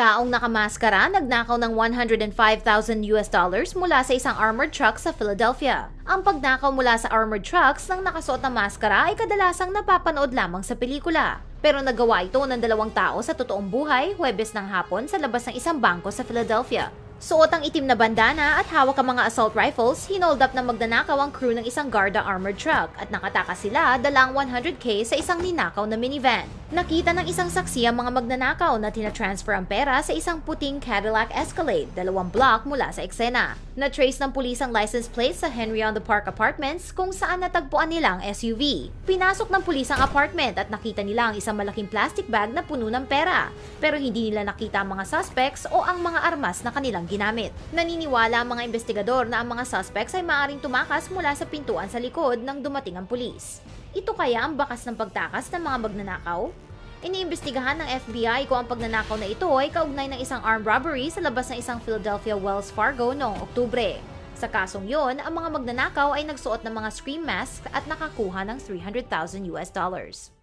Taong nakamaskara nagnakaw ng $105,000 mula sa isang armored truck sa Philadelphia. Ang pagnakaw mula sa armored trucks ng nakasuot na maskara ay kadalasang napapanood lamang sa pelikula. Pero nagawa ito ng dalawang tao sa totoong buhay Huwebes ng hapon sa labas ng isang bangko sa Philadelphia. Suot ang itim na bandana at hawak ang mga assault rifles, hinold up ng magnanakaw ang crew ng isang Garda armored truck at nakatakas sila dalang $100K sa isang ninakaw na minivan. Nakita ng isang saksi ang mga magnanakaw na tina-transfer ang pera sa isang puting Cadillac Escalade, 2 block mula sa eksena. Na-trace ng pulis ang license plate sa Henry on the Park Apartments kung saan natagpuan nila ang SUV. Pinasok ng pulis ang apartment at nakita nila ang isang malaking plastic bag na puno ng pera. Pero hindi nila nakita ang mga suspects o ang mga armas na kanilang ginamit. Naniniwala ang mga investigador na ang mga suspects ay maaaring tumakas mula sa pintuan sa likod nang dumating ang pulis. Ito kaya ang bakas ng pagtakas ng mga magnanakaw? Iniimbestigahan ng FBI kung ang pagnanakaw na ito ay kaugnay ng isang armed robbery sa labas ng isang Philadelphia Wells Fargo noong Oktubre. Sa kasong yon, ang mga magnanakaw ay nagsuot ng mga scream mask at nakakuha ng $300,000.